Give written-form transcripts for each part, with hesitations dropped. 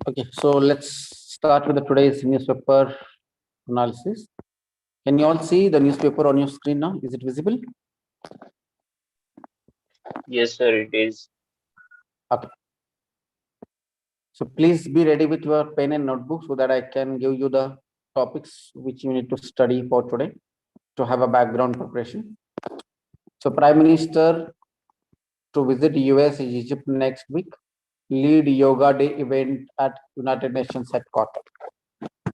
Okay, so let's start with today's newspaper analysis. Can you all see the newspaper on your screen now? Is it visible? Yes, sir, it is. Okay. So please be ready with your pen and notebook so that I can give you the topics which you need to study for today to have a background preparation. So Prime Minister to visit US and Egypt next week, lead Yoga Day event at United Nations headquarters.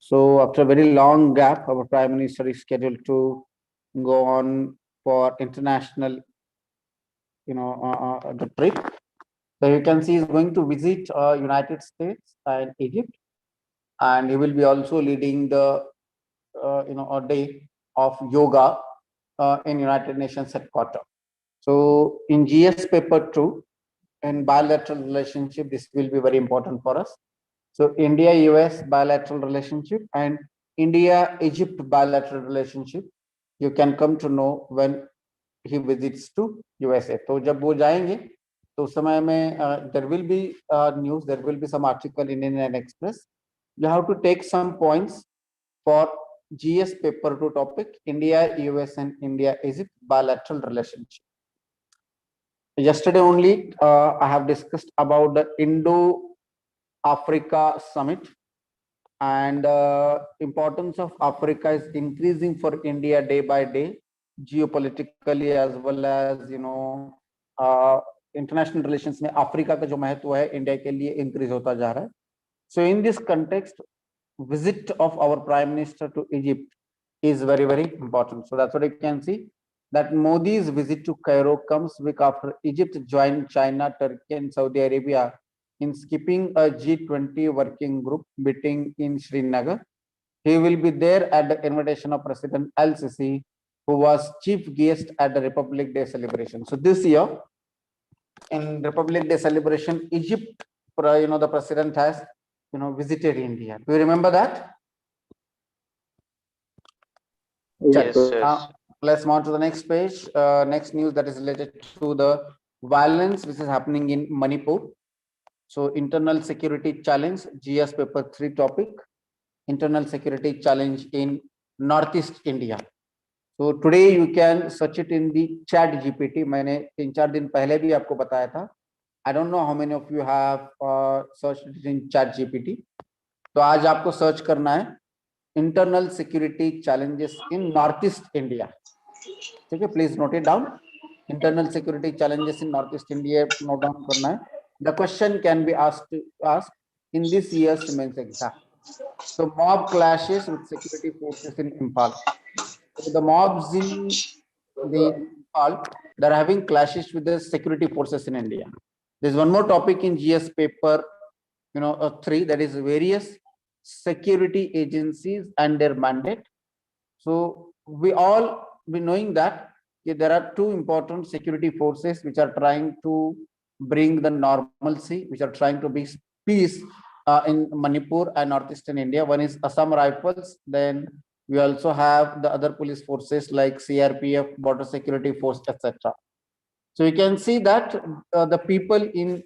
So after a very long gap, our Prime Minister is scheduled to go on for international, the trip. So you can see he's going to visit United States and Egypt, and he will be also leading the, a day of yoga in United Nations headquarters. So in GS paper 2, in bilateral relationship, this will be very important for us. So India-US bilateral relationship and India-Egypt bilateral relationship, you can come to know when he visits to USA. तो जब वो जाएंगे तो उस समय में there will be news, there will be some article in Indian Express. You have to take some points for GS paper 2 topic, India-US and India-Egypt bilateral relationship. Yesterday only, I have discussed about the Indo-Africa summit, and importance of Africa is increasing for India day by day, geopolitically as well as international relations में Africa का जो महत्व है India के लिए increase होता जा रहा है. So in this context, visit of our Prime Minister to Egypt is very, very important. So that's what you can see, that Modi's visit to Cairo comes week after Egypt joined China, Turkey and Saudi Arabia in skipping a G20 working group meeting in Srinagar. He will be there at the invitation of President Al-Sisi, who was chief guest at the Republic Day celebration. So this year, in Republic Day celebration, Egypt, the president has, visited India. Do you remember that? Yes, sir. Let's move on to the next page. Next news that is related to the violence which is happening in Manipur. So internal security challenge, GS paper 3 topic, internal security challenge in Northeast India. So today you can search it in the chat GPT. मैंने 3-4 दिन पहले भी आपको बताया था. I don't know how many of you have searched it in chat GPT. तो आज आपको सर्च करना है internal security challenges in Northeast India. ठीक है, please note it down. Internal security challenges in Northeast India, note down करना है. The question can be asked in this year's men's exam. So mob clashes with security forces in Impal. So the mobs in the Impal, they're having clashes with the security forces in India. There's one more topic in GS paper, 3, that is various security agencies and their mandate. So we all be knowing that there are two important security forces which are trying to bring the normalcy, which are trying to be peace in Manipur and northeastern India. One is Assam Rifles. Then we also have the other police forces like CRPF, Border Security Force, etc. So you can see that the people in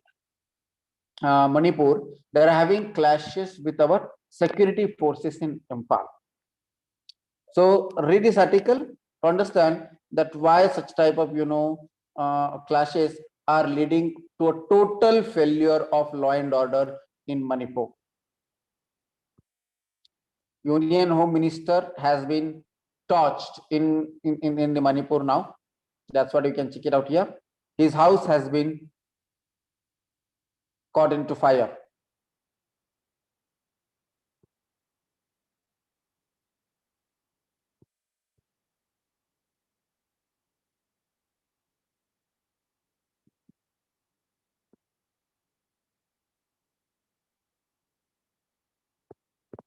Manipur, they are having clashes with our security forces in Impal. So read this article to understand that why such type of clashes are leading to a total failure of law and order in Manipur. Union Home Minister has been torched in the Manipur now. That's what you can check it out here. His house has been caught into fire.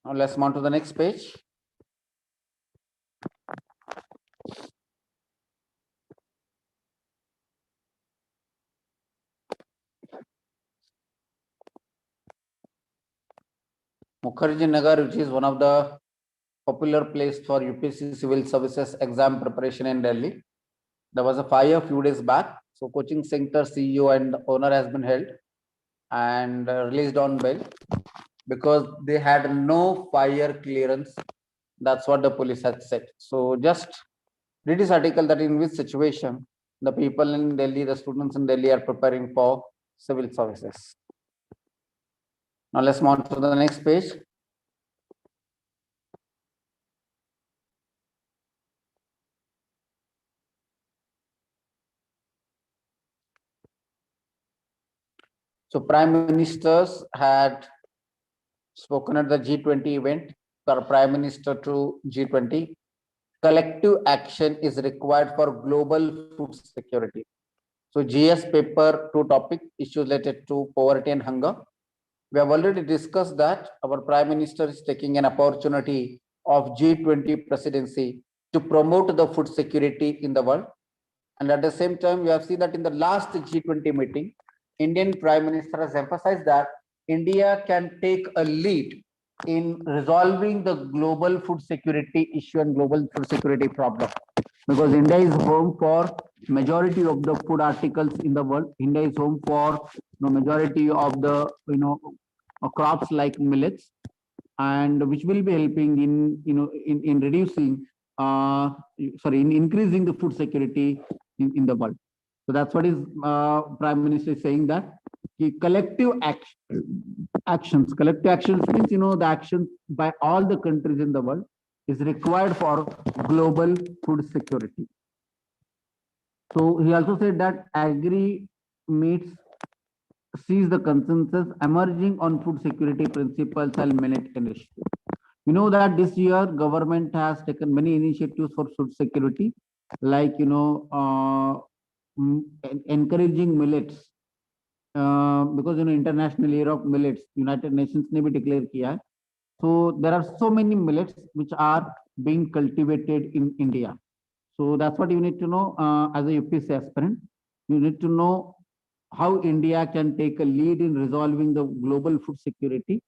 Now let's move on to the next page. Mukherjee Nagar, which is one of the popular place for UPSC civil services exam preparation in Delhi. There was a fire a few days back. So coaching center CEO and owner has been held and released on bail. because they had no fire clearance. That's what the police had said. So just read this article that in which situation the people in Delhi, the students in Delhi are preparing for civil services. Now let's move on to the next page. So prime ministers had spoken at the G20 event. For prime minister to G20, collective action is required for global food security. So GS paper 2 topic issues related to poverty and hunger. We have already discussed that our prime minister is taking an opportunity of G20 presidency to promote the food security in the world. And at the same time, we have seen that in the last G20 meeting, Indian Prime Minister has emphasized that India can take a lead in resolving the global food security issue and global food security problem. Because India is home for majority of the food articles in the world. India is home for majority of the crops like millets, and which will be helping in reducing in increasing the food security in the world. So that's what is Prime Minister is saying, that collective actions means the actions by all the countries in the world is required for global food security. So he also said that agri meets sees the consensus emerging on food security principles and millet initiative. You know that this year government has taken many initiatives for food security, like encouraging millets, because International Year of Millets, United Nations ने भी declare किया है. So there are so many millets which are being cultivated in India. So that's what you need to know as a UPSC aspirant. You need to know how India can take a lead in resolving the global food security.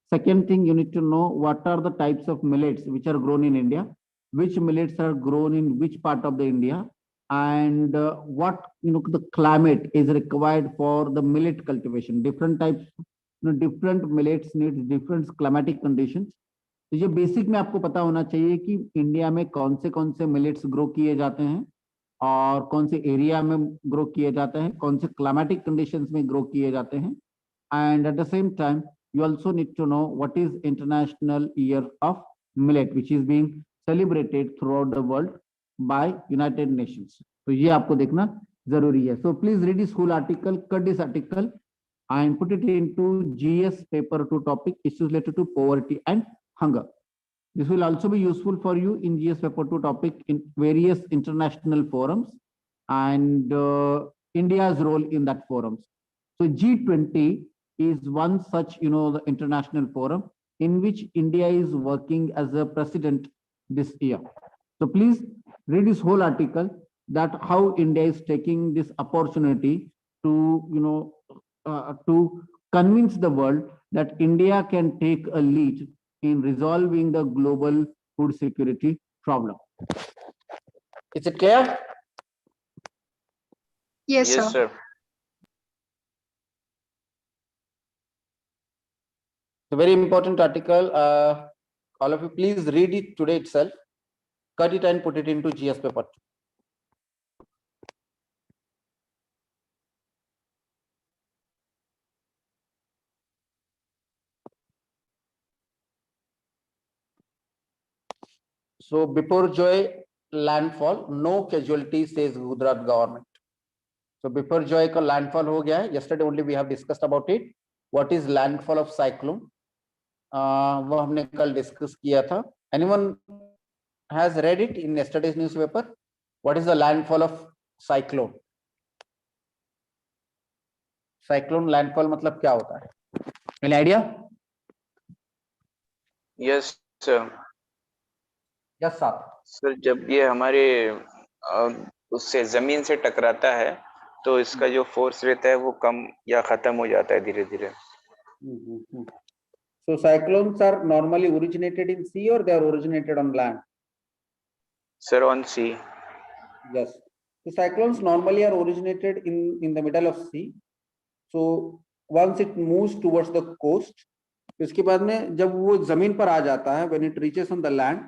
Second thing, you need to know what are the types of millets which are grown in India, which millets are grown in which part of the India, and what the climate is required for the millet cultivation. Different types, different millets need different climatic conditions. तो ये basic में आपको पता होना चाहिए कि India में कौन से मिलेट्स ग्रो किए जाते हैं और कौन से एरिया में ग्रो किए जाते हैं, कौन से क्लाइमेटिक कंडीशंस में ग्रो किए जाते हैं. And at the same time you also need to know what is International Year of Millet, which is being celebrated throughout the world by United Nations. तो ये आपको देखना जरूरी है. So please read this whole article, cut this article and put it into GS paper 2 topic issues related to poverty and hunger. This will also be useful for you in GS paper 2 topic in various international forums and India's role in that forums. So G20 is one such, the international forum in which India is working as a president this year. So please read this whole article, that how India is taking this opportunity to, to convince the world that India can take a lead in resolving the global food security problem. Is it clear? Yes, Yes, sir. sir. It's a very important article. All of you, please read it today itself, cut it and put it into GS paper. So before Joy landfall, no casualties, says Gujarat government. So before Joy का landfall हो गया है. Yesterday only we have discussed about it. What is landfall of cyclone? वो हमने कल discuss किया था. Anyone has read it in yesterday's newspaper? What is the landfall of cyclone? Cyclone landfall मतलब क्या होता है? Any idea? Yes, sir. Yes, sir. Sir जब ये हमारे उससे जमीन से टकराता है तो इसका जो फोर्स रहता है वो कम या खत्म हो जाता है धीरे धीरे. So cyclones are normally originated in sea or they are originated on land? Sir, on sea. Yes. So cyclones normally are originated in the middle of sea. So once it moves towards the coast, इसके बाद में जब वो जमीन पर आ जाता है, when it reaches on the land,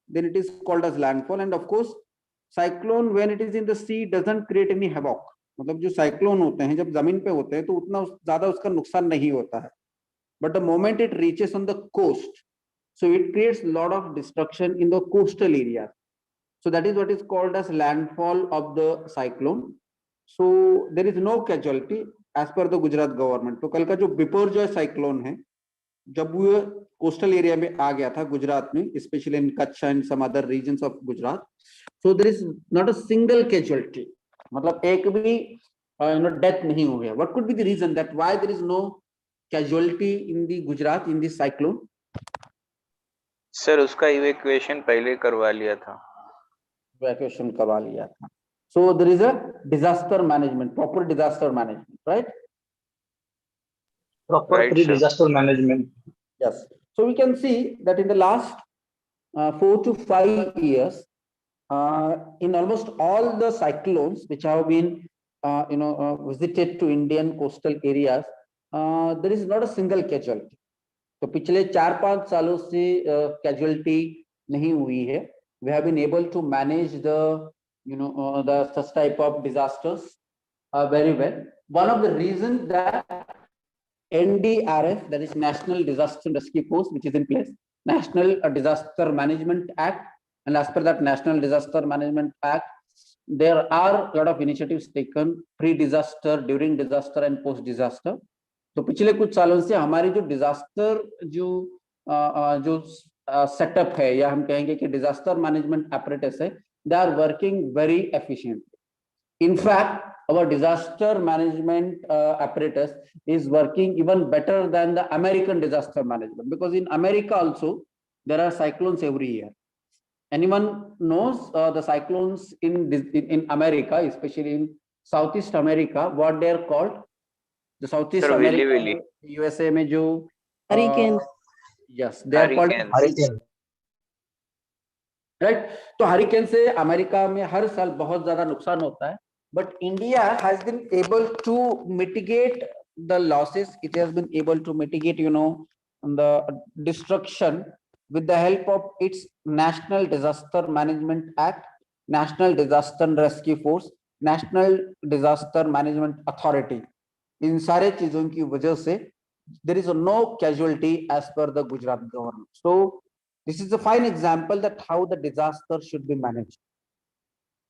then it is called as landfall. And of course cyclone when it is in the sea doesn't create any havoc. मतलब जो साइक्लोन होते हैं जब जमीन पे होते हैं तो उतना ज्यादा उसका नुकसान नहीं होता है, but the moment it reaches on the coast, so it creates a lot of destruction in the coastal area. So that is what is called as landfall of the cyclone. So there is no casualty as per the Gujarat government. तो कल का जो बिपोरजॉय cyclone है, जब वो coastal area में आ गया था गुजरात में, specially in Kutch and some other regions of Gujarat, so there is not a single casualty, मतलब एक भी डेथ नहीं हो गया. What could be the reason that why there is no casualty in the Gujarat in this cyclone? Sir उसका evacuation पहले करवा लिया था. इवैक्यूएशन करवा लिया था. So there is a disaster management, proper disaster management, right? Proper Right, sir. pre-disaster management. Yes. So we can see that in the last 4 to 5 years, in almost all the cyclones which have been, visited to Indian coastal areas, there is not a single casualty. तो पिछले 4-5 सालों से casualty नहीं हुई है. We have been able to manage the, the such type of disasters very well. One of the reasons that NDRF, that is National Disaster Rescue Force, which is in place, National Disaster Management Act, and as per that National Disaster Management Act, there are a lot of initiatives taken pre-disaster, during disaster and post-disaster. तो पिछले कुछ सालों से हमारी जो disaster जो setup है, या हम कहेंगे कि डिजास्टर मैनेजमेंट apparatus है, they are working very efficiently. In fact, our disaster management apparatus is working even better than the American disaster management, because in America also there are cyclones every year. Anyone knows the cyclones in America, especially in Southeast America, what they are called? The Southeast Sir, America, USA में जो Hurricane. yes, they are called Hurricane. right. तो hurricane से America में हर साल बहुत ज्यादा नुकसान होता है, but India has been able to mitigate the losses. It has been able to mitigate, the destruction with the help of its National Disaster Management Act, National Disaster Rescue Force, National Disaster Management Authority. इन सारे चीजों की वजह से there is no casualty as per the Gujarat government. So this is a fine example that how the disaster should be managed.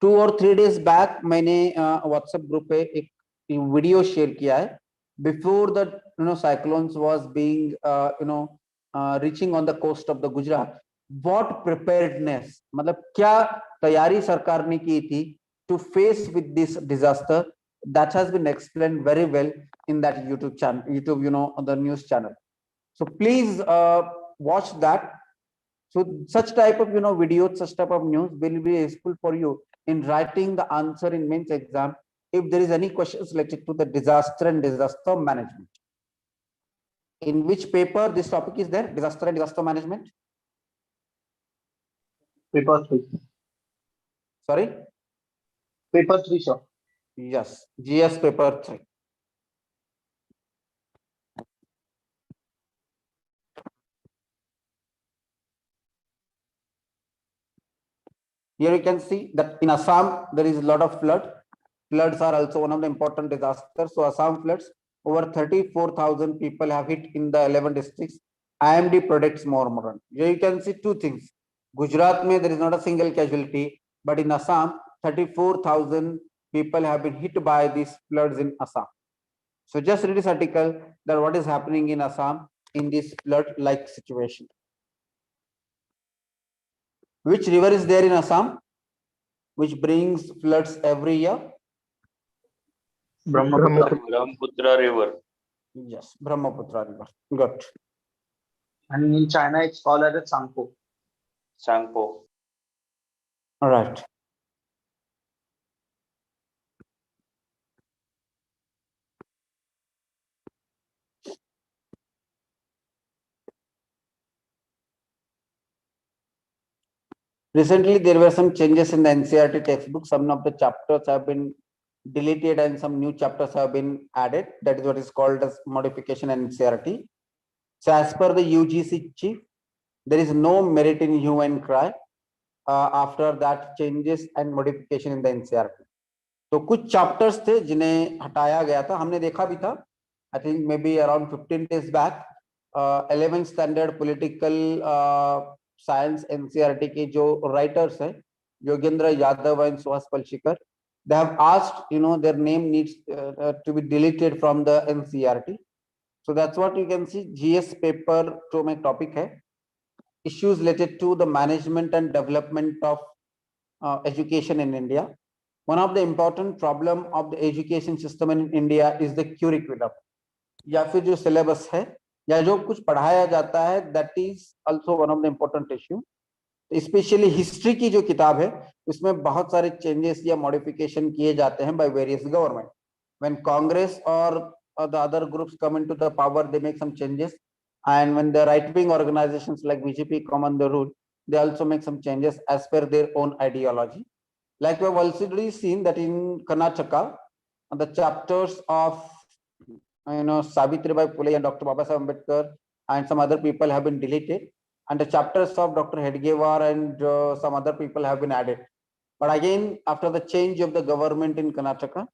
2 or 3 days back मैंने WhatsApp group पे एक video share किया है. Before the cyclones was being reaching on the coast of the Gujarat, what preparedness, मतलब क्या तैयारी सरकार ने की थी to face with this disaster, that has been explained very well in that YouTube channel, the news channel. So please watch that. So such type of videos, such type of news will be useful for you in writing the answer in mains exam if there is any questions related to the disaster and disaster management. In which paper this topic is there? Disaster and disaster management. Paper 3. Sorry. Paper 3, sir. Yes, GS paper 3. Here you can see that in Assam there is a lot of flood. Floods are also one of the important disasters. So Assam floods, over 34,000 people have hit in the 11 districts. IMD predicts more. Here you can see two things. Gujarat mein there is not a single casualty, but in Assam 34,000 people have been hit by these floods in Assam. So just read this article that what is happening in Assam in this flood-like situation. Which river is there in Assam, which brings floods every year? Brahmaputra River. Yes, Brahmaputra River. Good. And in China, it's called as Sangpo. Sangpo. All right. Recently, there were some changes in the NCERT textbook. Some of the chapters have been deleted and some new chapters have been added. That is what is called as modification in NCERT. So as per the UGC chief, there is no merit in hue and cry after that changes and modification in the NCERT. तो कुछ chapters थे जिन्हें हटाया गया था, हमने देखा भी था, I think maybe around 15 days back 11th standard political science NCERT के जो राइटर्स हैं Yogendra Yadav and Suhas Palshikar, they have asked, you know, their name needs to be deleted from the NCERT. So that's what you can see. GS paper 2 में topic है issues related to the management and development of education in India. One of the important problem of the education system in India is the curriculum, या फिर जो syllabus है या जो कुछ पढ़ाया जाता है, that is also one of the important issue. Specially history की जो किताब है उसमें बहुत सारे चेंजेस या मॉडिफिकेशन किए जाते हैं by various government. When Congress और the other groups come into the power, they make some changes, and when the right wing organizations like BJP come on the rule, they also make some changes as per their own ideology. Like we have already seen that in Karnataka, the chapters of Savitribai Phule and Dr. Babasaheb Ambedkar and some other people have been deleted, and the chapters of Dr. Hedgewar and some other people have been added. But again, after the change of the government in Karnataka,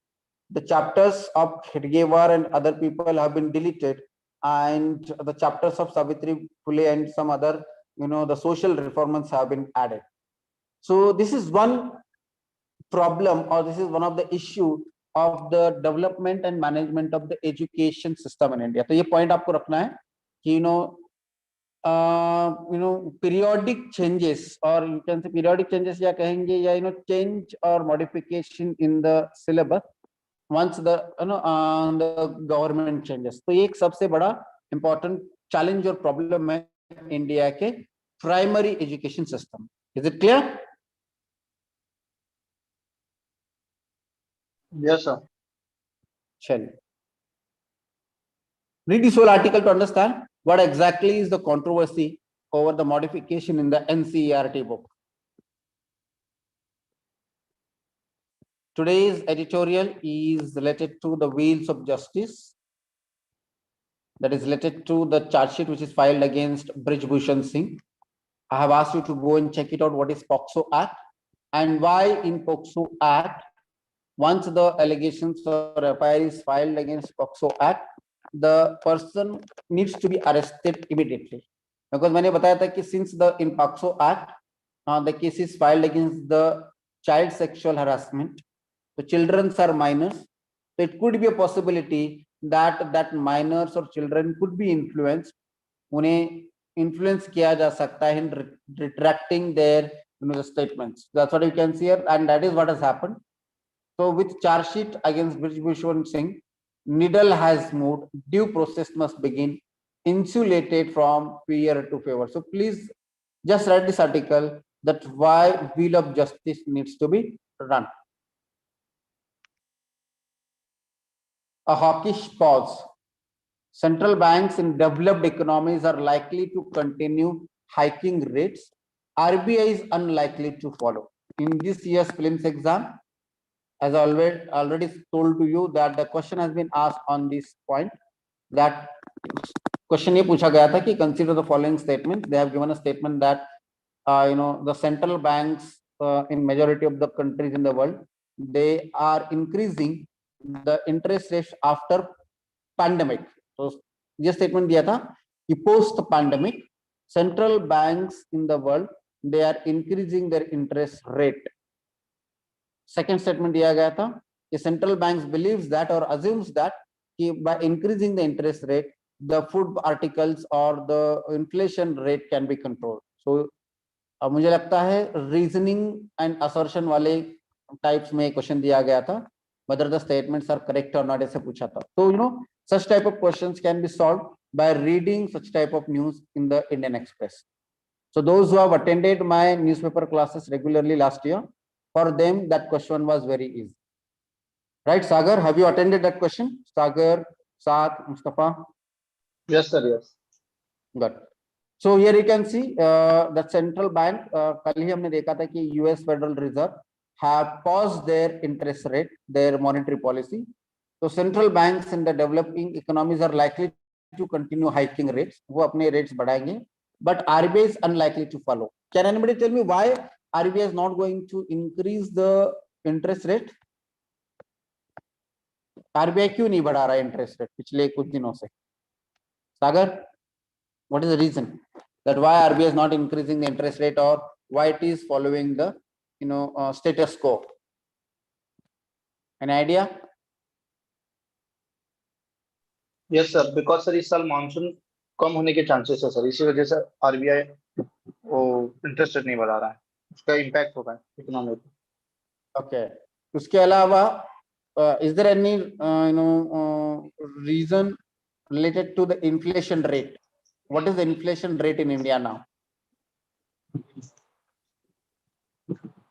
the chapters of Hedgewar and other people have been deleted, and the chapters of Savitri Phule and some other, the social reformers have been added. So this is one problem, or this is one of the issue of the development and management of the education system in India. तो ये point आपको रखना है कि periodic changes, or you can say periodic changes या कहेंगे या change or modification in the syllabus once the the government changes. तो ये एक सबसे बड़ा important challenge और problem है इंडिया के primary education system. Is it clear? Yes, sir. चलिए, read this whole article to understand what exactly is the controversy over the modification in the NCERT book. Today's editorial is related to the wheels of justice, that is related to the charge sheet which is filed against Brij Bhushan Singh. I have asked you to go and check it out, what is POCSO Act and why in POCSO Act, once the allegations or FIR is filed against POCSO Act, the person needs to be arrested immediately. Because मैंने बताया था कि since in POCSO Act, the case is filed against the child sexual harassment, the children are minors, so it could be a possibility that minors or children could be influenced, उन्हें influence किया जा सकता है in retracting their the statements. That's what you can see here, and that is what has happened. So with charge sheet against Brij Bhushan Singh, needle has moved, due process must begin, insulated from fear to favor. So please just read this article, that why wheel of justice needs to be run. A hawkish pause. Central banks in developed economies are likely to continue hiking rates. RBI is unlikely to follow. In this year's prelims exam, as already told to you that the question has been asked on this point, that question ये पूछा गया था कि consider the following statement. They have given a statement that the central banks in majority of the countries in the world, they are increasing the interest rates after pandemic. So ये statement दिया था कि post pandemic central banks in the world, they are increasing their interest rate. Second statement दिया गया था कि central banks believes that or assumes that कि by increasing the interest rate, the food articles or the inflation rate can be controlled. So मुझे लगता है reasoning and assertion वाले types में question दिया गया था, whether the statements are correct or not, ऐसे पूछा था. So such type of questions can be solved by reading such type of news in the Indian Express. So those who have attended my newspaper classes regularly last year, for them that question was very easy. Right, Sagar, have you attended that question? Sagar, Saad, Mustafa? Yes, sir. Yes. Good. So here you can see that central bank, कल ही हमने देखा था कि US Federal Reserve have paused their interest rate, their monetary policy. So central banks in the developing economies are likely to continue hiking rates, वो अपने rates बढ़ाएंगे, but RBI is unlikely to follow. Can anybody tell me why RBI is not going to increase the interest rate? RBI क्यों नहीं बढ़ा रहा है interest rate पिछले कुछ दिनों से? Sagar, what is the reason that why RBI is not increasing the interest rate, or why it is following the status quo? Any idea? Yes sir, because sir इस साल मानसून कम होने के chances है sir, इसी वजह से RBI वो interest rate नहीं बढ़ा रहा है, उसका इम्पैक्ट होगा इकोनॉमी पे. Okay. उसके अलावा is there any reason related to the inflation rate? What is the inflation rate in India now?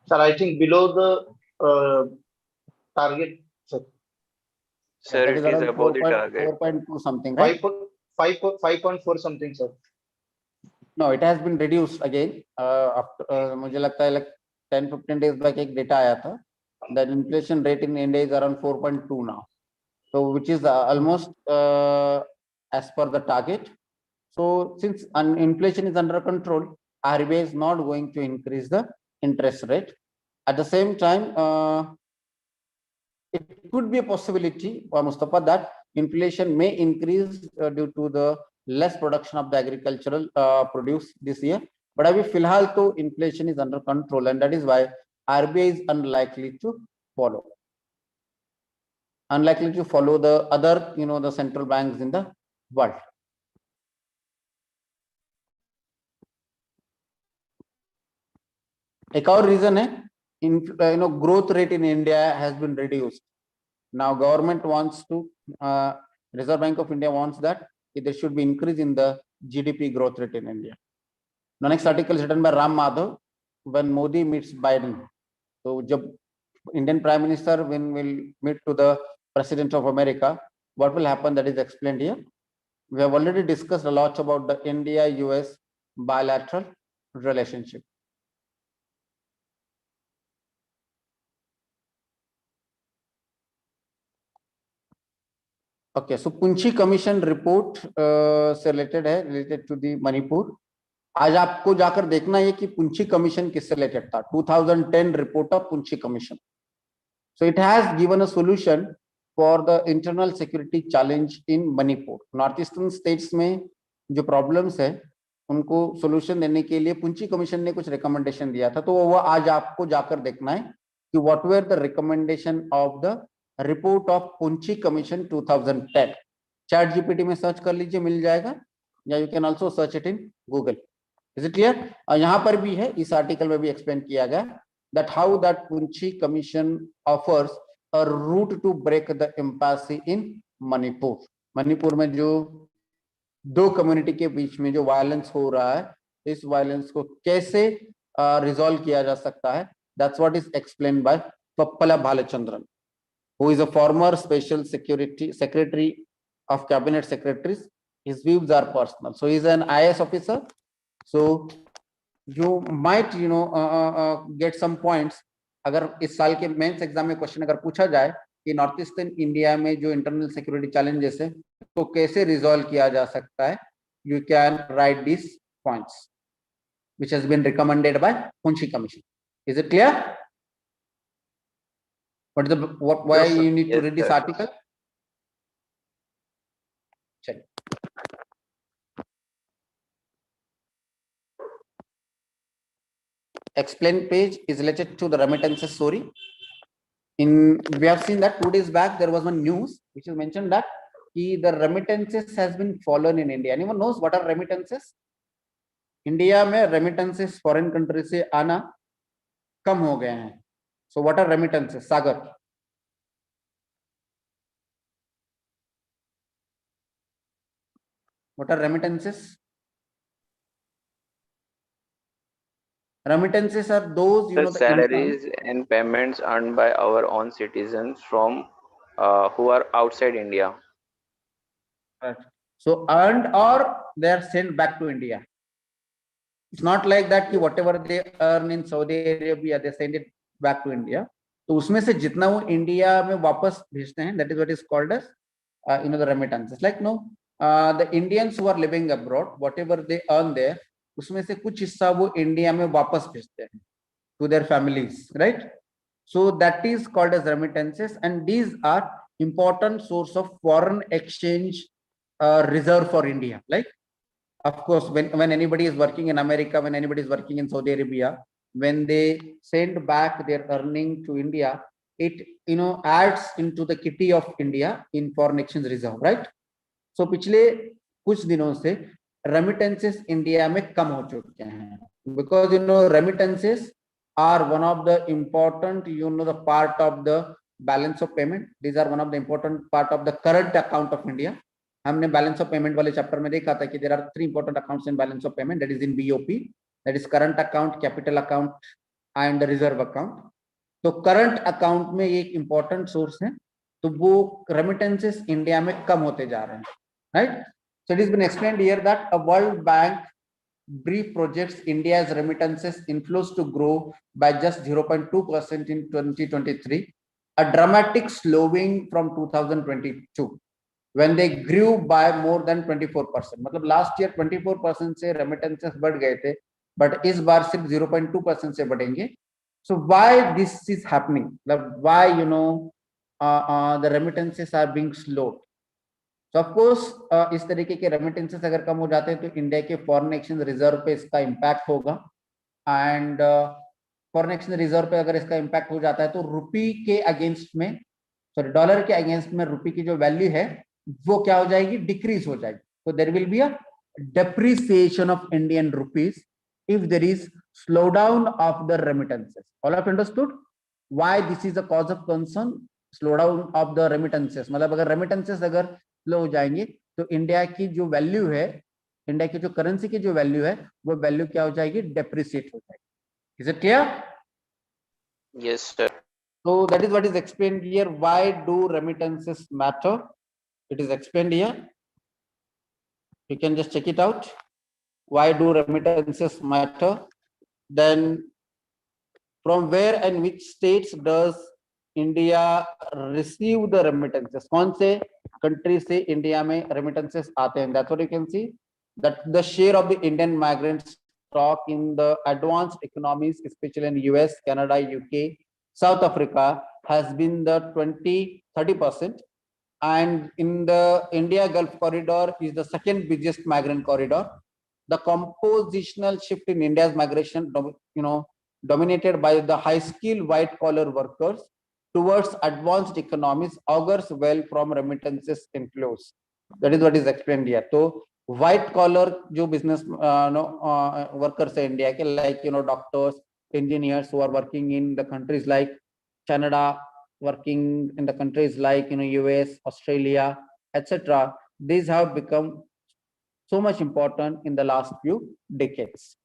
Sir, I think below the target, sir. Sir, That it is is around above the target. 4.2 something, right? 5.4 something, sir. No, it has been reduced again. After मुझे लगता है like 10-15 days back एक data आया था. The inflation rate in India is around 4.2 now. So which is almost as per the target. So since inflation is under control, RBI is not going to increase the interest rate. At the same time, it could be a possibility, Mustafa, that inflation may increase due to the less production of the agricultural produce this year. But अभी फिलहाल तो inflation is under control, and that is why RBI is unlikely to follow the other, the central banks in the world. एक और reason है, growth rate in India has been reduced. Now government wants to, Reserve Bank of India wants that there should be increase in the GDP growth rate in India. The next article is written by Ram Madhav. When Modi meets Biden, so जब Indian Prime Minister when will meet to the President of America, what will happen? That is explained here. We have already discussed a lot about the India-US bilateral relationship. Okay, so Punchhi commission report से related है, related to the Manipur. आज आपको जाकर देखना है कि Punchhi commission किससे related था. 2010 report of Punchhi commission. So it has given a solution for the internal security challenge in Manipur. North Eastern states में जो problems है उनको solution देने के लिए पुंछी कमीशन ने कुछ recommendation दिया था, तो वो आज आपको जाकर देखना है कि what were the recommendation of the report of Punchhi commission 2010. Chat GPT में सर्च कर लीजिए, मिल जाएगा, या you can also search it in Google. Is it clear? यहाँ पर भी है, इस आर्टिकल में भी एक्सप्लेन किया गया that how that Punchi Commission offers a route to break the impasse in Manipur. Manipur में जो दो कम्युनिटी के बीच में जो वायलेंस हो रहा है, इस वायलेंस को कैसे रिजॉल्व किया जा सकता है. That's what is explained by Pappala Bhalachandran, who is a former special secretary of cabinet secretaries. His views are personal. So he is an IAS officer. So you might get some points. अगर इस साल के mains exam में question अगर पूछा जाए कि north eastern India में जो इंटरनल सिक्योरिटी चैलेंजेस है तो कैसे रिजॉल्व किया जा सकता है, you can write this points which has been recommended by Punchi Commission. Is it clear? Why Yes, sir. you need to Yes, read this sir. article? Check. Explain page is related to the remittances story. We have seen that 2 days back there was one news which is mentioned that the remittances has been fallen in India. Anyone knows what are remittances? India में remittances foreign country से आना कम हो गए हैं. So what are remittances? Sagar, what are remittances? Remittances are those, The the salaries income, and payments earned by our own citizens from who are outside India. so earned or they are sent back to India. It's not like that कि whatever they earn in Saudi Arabia they send it back to India. तो उसमें से जितना वो India में वापस भेजते हैं, that is what is called as the remittances. Like no, the Indians who are living abroad, whatever they earn there, उसमें से कुछ हिस्सा वो इंडिया में वापस भेजते हैं to their families, right? So that is called as remittances, and these are important source of foreign exchange reserve for India. Like, of course, when anybody is working in America, when anybody is working in Saudi Arabia, when they send back their earning to India, it adds into the kitty of India in foreign exchange reserve, right? So पिछले कुछ दिनों से remittances India में कम हो चुके हैं, because remittances are one of the important the part of the balance of payment. These are one of the important part of the current account of India. हमने balance of payment वाले chapter में देखा था कि there are 3 important accounts in balance of payment, that is in BOP, that is current account, capital account and reserve account. तो current account में एक important source है, तो वो रेमिटेंसेस इंडिया में कम होते जा रहे हैं, right? So it is been explained here that a World Bank brief projects India's remittances inflows to grow by just 0.2% in 2023, a dramatic slowing from 2022 when they grew by more than 24%. मतलब last year 24% से remittances बढ़ गए थे, but इस बार सिर्फ 0.2% से बढ़ेंगे. So why this is happening? Why the remittances are being slowed? So of course इस तरीके के रेमिटेंसेस अगर कम हो जाते हैं तो इंडिया के फॉरेन एक्सचेंज रिजर्व पे इसका इम्पैक्ट होगा, एंड फॉरेन एक्सचेंज रिजर्व पे अगर इसका इम्पैक्ट हो जाता है तो रुपी के अगेंस्ट में, सॉरी डॉलर के अगेंस्ट में रुपी की जो वैल्यू है वो क्या हो जाएगी, डिक्रीज हो जाएगी. तो there will be a depreciation of Indian rupees if there is slowdown of the remittances. All have understood why this is a cause of concern? Slowdown of the remittances, मतलब अगर remittances अगर slow हो जाएंगे तो India की जो value है, India की जो करेंसी की जो वैल्यू है, वो वैल्यू क्या हो जाएगी, डेप्रिसिएट हो जाएगी. Is it clear? Yes sir. So that is what is explained here. Why do remittances matter? It is explained here. You can just check it out. Why do remittances matter? Then from where and which states does India receive the remittances? कौन से country से India में remittances आते हैं? That's what you can see. That the share of the Indian migrant stock in the advanced economies, especially in US, Canada, UK, South Africa, has been the 20-30%, and in the India Gulf corridor is the second busiest migrant corridor. The compositional shift in India's migration, dominated by the high-skilled white-collar workers towards advanced economies, augurs well from remittances inflows. That is what is explained here. So white-collar जो business workers है India के, like doctors, engineers who are working in the countries like Canada, working in the countries like US, Australia, etc. These have become so much important in the last few decades.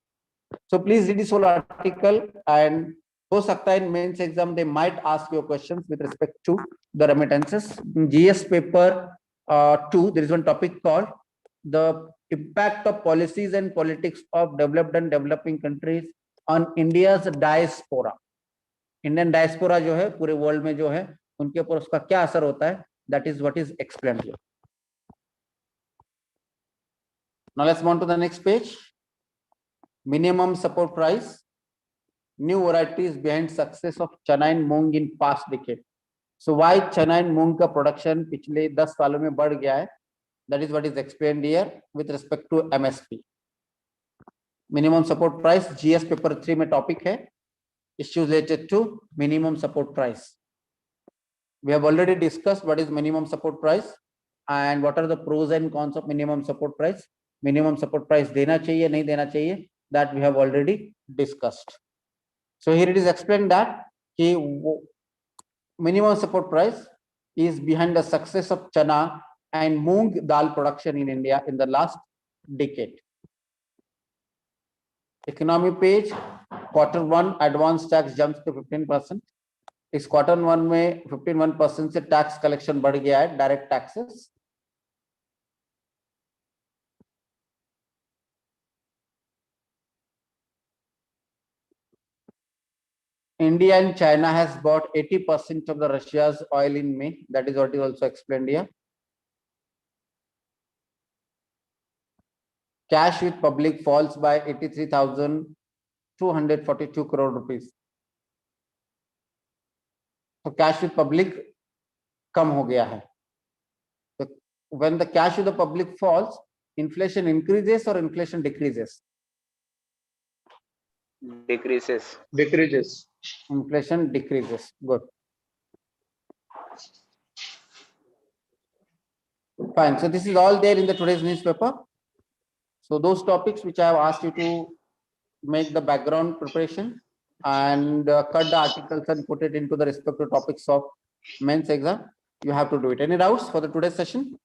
So please read this whole article, and हो सकता है in mains exam they might ask you questions with respect to the remittances. In GS paper 2, there is one topic called the impact of policies and politics of developed and developing countries on India's diaspora. Indian diaspora जो है पूरे world में जो है उनके ऊपर उसका क्या असर होता है, that is what is explained here. Now let's move to the next page. Minimum support price, new varieties behind success of chana and moong in past decade. So why chana and moong का प्रोडक्शन पिछले 10 सालों में बढ़ गया है, that is what is explained here with respect to MSP. Minimum support price GS paper 3 में topic है, issues related to minimum support price. We have already discussed what is minimum support price and what are the pros and cons of minimum support price. Minimum support price देना चाहिए नहीं देना चाहिए, that we have already discussed. So here it is explained that कि minimum support price is behind the success of chana and moong dal production in India in the last decade. Economy page, Q1 advance tax jumps to 15%. इस Q1 में 51% से tax collection बढ़ गया है, direct taxes. India and China has bought 80% of the Russia's oil in May. That is what is also explained here. cash with public falls by 83,242 crore rupees. तो cash with public कम हो गया है. So when the cash with the public falls, inflation increases or inflation decreases? Decreases. Decreases. Inflation decreases. Good. Fine. So this is all there in the today's newspaper. So those topics which I have asked you to make the background preparation and cut the articles and put it into the respective topics of mains exam, you have to do it. Any doubts for the today's session?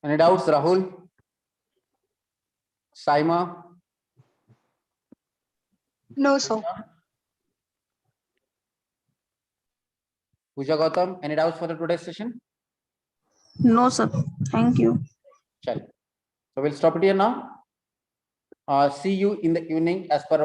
Any doubts, Rahul? Saima? No, sir. Pooja Gautam, any doubts for the today's session? No, sir. Thank you. Chal. So we'll stop it here now. See you in the evening as per